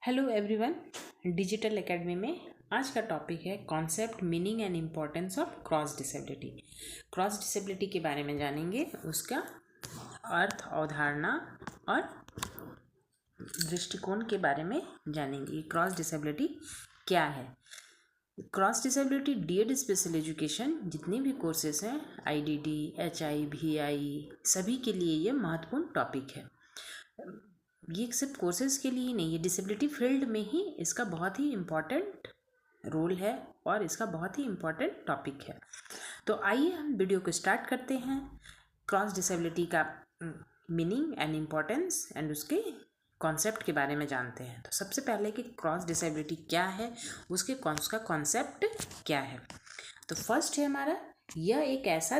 Hello everyone. Digital academy में आज का टॉपिक है concept, meaning and importance of cross disability. Cross disability के बारे में जानेंगे, उसका अर्थ, अवधारणा और दृष्टिकोण के बारे में जानेंगे। क्रॉस डिसेबिलिटी क्या है? Cross disability DEd special education जितने भी कोर्सेस हैं, आईडीडी, एचआई, वीआई, सभी के लिए ये महत्वपूर्ण टॉपिक है। ये सिर्फ कोर्सेज के लिए ही नहीं, ये डिसेबिलिटी फील्ड में ही इसका बहुत ही इम्पॉर्टेंट रोल है और इसका बहुत ही इम्पॉर्टेंट टॉपिक है। तो आइए हम वीडियो को स्टार्ट करते हैं। क्रॉस डिसेबिलिटी का मीनिंग एंड इम्पोर्टेंस एंड उसके कॉन्सेप्ट के बारे में जानते हैं। तो सबसे पहले कि क्रॉस डिसेबिलिटी क्या है, उसका कॉन्सेप्ट क्या है। तो फर्स्ट है हमारा, यह एक ऐसा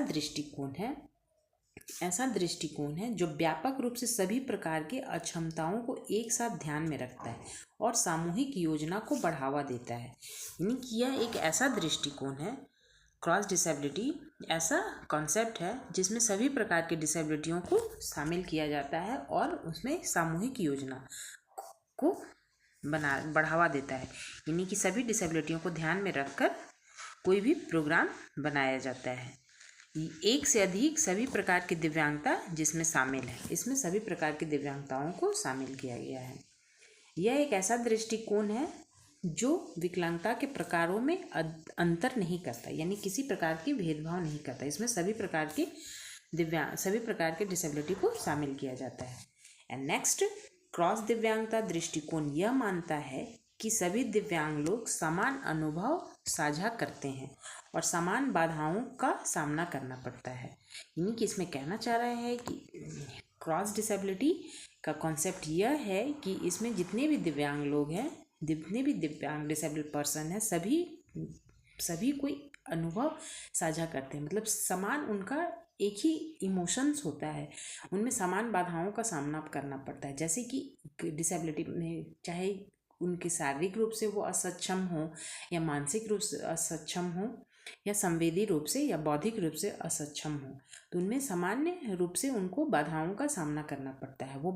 दृष्टिकोण है जो व्यापक रूप से सभी प्रकार के अक्षमताओं को एक साथ ध्यान में रखता है और सामूहिक योजना को बढ़ावा देता है। यानी कि यह एक ऐसा दृष्टिकोण है, क्रॉस डिसेबिलिटी ऐसा कॉन्सेप्ट है जिसमें सभी प्रकार के डिसेबिलिटियों को शामिल किया जाता है और उसमें सामूहिक योजना को बढ़ावा देता है। यानी कि सभी डिसेबिलिटियों को ध्यान में रखकर कोई भी प्रोग्राम बनाया जाता है। एक से अधिक सभी प्रकार की दिव्यांगता जिसमें शामिल है, इसमें सभी प्रकार की दिव्यांगताओं को शामिल किया गया है। यह एक ऐसा दृष्टिकोण है जो विकलांगता के प्रकारों में अंतर नहीं करता, यानी किसी प्रकार की भेदभाव नहीं करता। इसमें सभी प्रकार के डिसेबिलिटी को शामिल किया जाता है। एंड नेक्स्ट, क्रॉस दिव्यांगता दृष्टिकोण यह मानता है कि सभी दिव्यांग लोग समान अनुभव साझा करते हैं और समान बाधाओं का सामना करना पड़ता है। यानी कि इसमें कहना चाह रहा है कि क्रॉस डिसेबिलिटी का कॉन्सेप्ट यह है कि इसमें जितने भी दिव्यांग लोग हैं, जितने भी दिव्यांग डिसेबल्ड पर्सन हैं, सभी कोई अनुभव साझा करते हैं। मतलब समान, उनका एक ही इमोशंस होता है, उनमें समान बाधाओं का सामना करना पड़ता है। जैसे कि डिसेबिलिटी में चाहे उनके शारीरिक रूप से वो असक्षम हो या मानसिक रूप से असक्षम हो या संवेदी रूप से या बौद्धिक रूप से असक्षम हो, तो उनमें सामान्य रूप से उनको बाधाओं का सामना करना पड़ता है। वो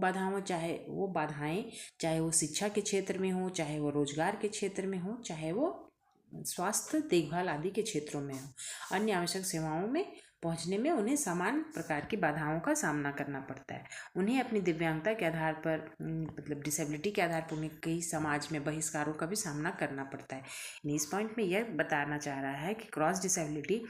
बाधाएं चाहे वो शिक्षा के क्षेत्र में हो, चाहे वो रोजगार के क्षेत्र में हो, चाहे वो स्वास्थ्य देखभाल आदि के क्षेत्रों में हो, अन्य आवश्यक सेवाओं में पहुंचने में उन्हें समान प्रकार की बाधाओं का सामना करना पड़ता है। उन्हें अपनी दिव्यांगता के आधार पर, मतलब डिसेबिलिटी के आधार पर, उन्हें कई समाज में बहिष्कारों का भी सामना करना पड़ता है। इस पॉइंट में यह बताना चाह रहा है कि क्रॉस डिसेबिलिटी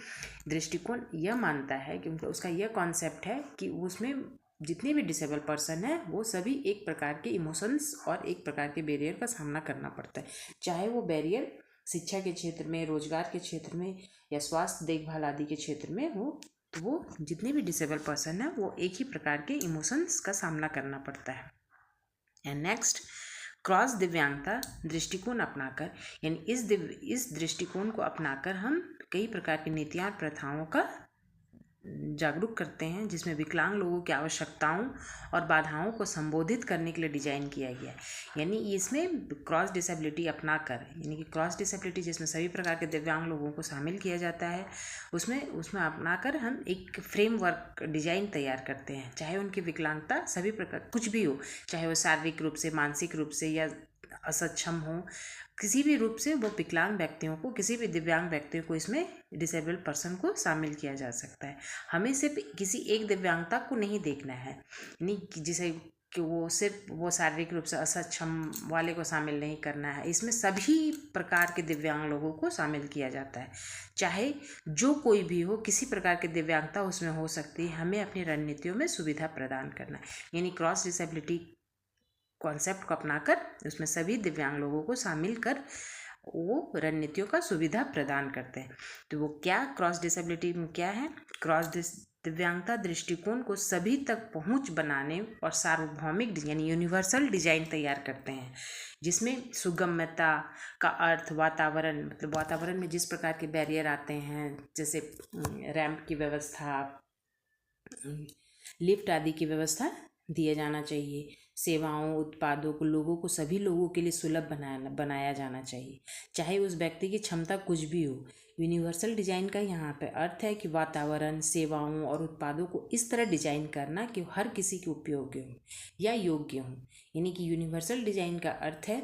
दृष्टिकोण यह मानता है कि उसका यह कॉन्सेप्ट है कि उसमें जितने भी डिसेबल पर्सन है वो सभी एक प्रकार के इमोशंस और एक प्रकार के बैरियर का सामना करना पड़ता है। चाहे वो बैरियर शिक्षा के क्षेत्र में, रोजगार के क्षेत्र में या स्वास्थ्य देखभाल आदि के क्षेत्र में हो, तो वो जितने भी डिसेबल पर्सन है वो एक ही प्रकार के इमोशंस का सामना करना पड़ता है। एंड नेक्स्ट, क्रॉस दिव्यांगता दृष्टिकोण अपनाकर, यानी इस दृष्टिकोण को अपनाकर हम कई प्रकार की नीतियाँ और प्रथाओं का जागरूक करते हैं, जिसमें विकलांग लोगों की आवश्यकताओं और बाधाओं को संबोधित करने के लिए डिजाइन किया गया है। यानी इसमें क्रॉस डिसेबिलिटी अपनाकर, यानी कि क्रॉस डिसेबिलिटी जिसमें सभी प्रकार के दिव्यांग लोगों को शामिल किया जाता है, उसमें अपनाकर हम एक फ्रेमवर्क डिजाइन तैयार करते हैं। चाहे उनकी विकलांगता सभी प्रकार कुछ भी हो, चाहे वो शारीरिक रूप से, मानसिक रूप से या असक्षम हो, किसी भी रूप से वो विकलांग व्यक्तियों को, किसी भी दिव्यांग व्यक्तियों को इसमें डिसेबल्ड पर्सन को शामिल किया जा सकता है। हमें सिर्फ किसी एक दिव्यांगता को नहीं देखना है, यानी जिसे कि वो सिर्फ वो शारीरिक रूप से असक्षम वाले को शामिल नहीं करना है। इसमें सभी प्रकार के दिव्यांग लोगों को शामिल किया जाता है, चाहे जो कोई भी हो, किसी प्रकार की दिव्यांगता उसमें हो सकती है। हमें अपनी रणनीतियों में सुविधा प्रदान करना है। यानी क्रॉस डिसेबिलिटी कॉन्सेप्ट को अपनाकर उसमें सभी दिव्यांग लोगों को शामिल कर वो रणनीतियों का सुविधा प्रदान करते हैं। तो वो क्या क्रॉस डिसेबिलिटी में क्या है? दिव्यांगता दृष्टिकोण को सभी तक पहुंच बनाने और सार्वभौमिक यानी यूनिवर्सल डिजाइन तैयार करते हैं, जिसमें सुगम्यता का अर्थ वातावरण, मतलब वातावरण में जिस प्रकार के बैरियर आते हैं, जैसे रैंप की व्यवस्था, लिफ्ट आदि की व्यवस्था दिया जाना चाहिए। सेवाओं, उत्पादों को लोगों को, सभी लोगों के लिए सुलभ बनाया जाना चाहिए, चाहे उस व्यक्ति की क्षमता कुछ भी हो। यूनिवर्सल डिजाइन का यहाँ पे अर्थ है कि वातावरण, सेवाओं और उत्पादों को इस तरह डिजाइन करना कि हर किसी के उपयोगी हो या योग्य हो। यानी कि यूनिवर्सल डिजाइन का अर्थ है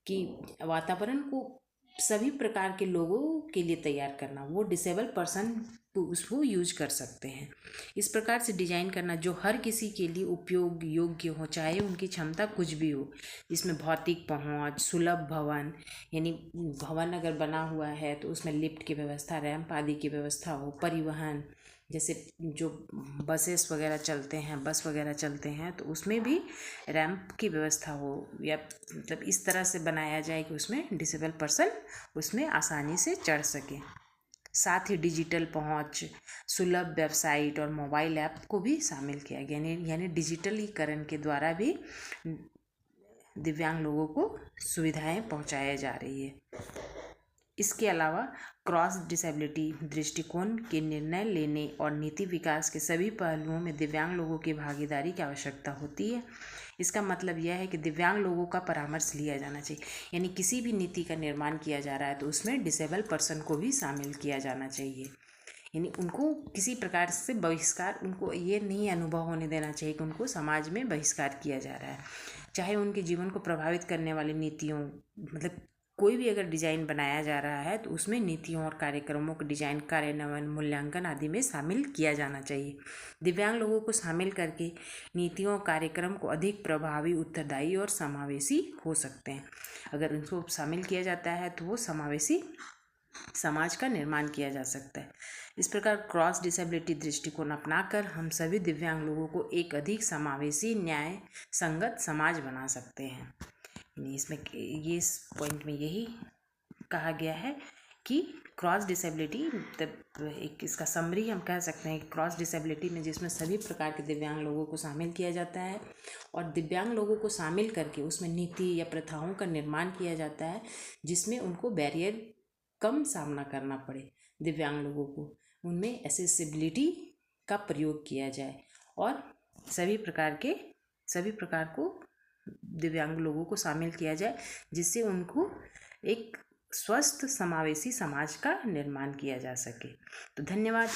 कि वातावरण को सभी प्रकार के लोगों के लिए तैयार करना, वो डिसेबल पर्सन उसको यूज कर सकते हैं। इस प्रकार से डिजाइन करना जो हर किसी के लिए उपयोग योग्य हो, चाहे उनकी क्षमता कुछ भी हो, जिसमें भौतिक पहुंच, सुलभ भवन, यानी भवन अगर बना हुआ है तो उसमें लिफ्ट की व्यवस्था, रैंप आदि की व्यवस्था हो, परिवहन जैसे जो बसेस वगैरह चलते हैं, बस वगैरह चलते हैं तो उसमें भी रैंप की व्यवस्था हो, या मतलब इस तरह से बनाया जाए कि उसमें डिसेबल पर्सन उसमें आसानी से चढ़ सके। साथ ही डिजिटल पहुंच, सुलभ वेबसाइट और मोबाइल ऐप को भी शामिल किया गया, यानी डिजिटलीकरण के द्वारा भी दिव्यांग लोगों को सुविधाएं पहुंचाई जा रही है। इसके अलावा क्रॉस डिसेबिलिटी दृष्टिकोण के निर्णय लेने और नीति विकास के सभी पहलुओं में दिव्यांग लोगों की भागीदारी की आवश्यकता होती है। इसका मतलब यह है कि दिव्यांग लोगों का परामर्श लिया जाना चाहिए, यानी किसी भी नीति का निर्माण किया जा रहा है तो उसमें डिसेबल पर्सन को भी शामिल किया जाना चाहिए। यानी उनको किसी प्रकार से बहिष्कार, उनको ये नहीं अनुभव होने देना चाहिए कि उनको समाज में बहिष्कार किया जा रहा है। चाहे उनके जीवन को प्रभावित करने वाली नीतियों, मतलब कोई भी अगर डिजाइन बनाया जा रहा है तो उसमें नीतियों और कार्यक्रमों को डिजाइन, कार्यान्वयन, मूल्यांकन आदि में शामिल किया जाना चाहिए। दिव्यांग लोगों को शामिल करके नीतियों और कार्यक्रम को अधिक प्रभावी, उत्तरदायी और समावेशी हो सकते हैं। अगर उनको शामिल किया जाता है तो वो समावेशी समाज का निर्माण किया जा सकता है। इस प्रकार क्रॉस डिसेबिलिटी दृष्टिकोण अपनाकर हम सभी दिव्यांग लोगों को एक अधिक समावेशी, न्याय संगत समाज बना सकते हैं। इसमें ये इस पॉइंट में यही कहा गया है कि क्रॉस डिसेबिलिटी, मतलब एक इसका समरी हम कह सकते हैं कि क्रॉस डिसेबिलिटी में जिसमें सभी प्रकार के दिव्यांग लोगों को शामिल किया जाता है और दिव्यांग लोगों को शामिल करके उसमें नीति या प्रथाओं का निर्माण किया जाता है जिसमें उनको बैरियर कम सामना करना पड़े, दिव्यांग लोगों को उनमें एक्सेसिबिलिटी का प्रयोग किया जाए और सभी प्रकार को दिव्यांग लोगों को शामिल किया जाए, जिससे उनको एक स्वस्थ समावेशी समाज का निर्माण किया जा सके। तो धन्यवाद।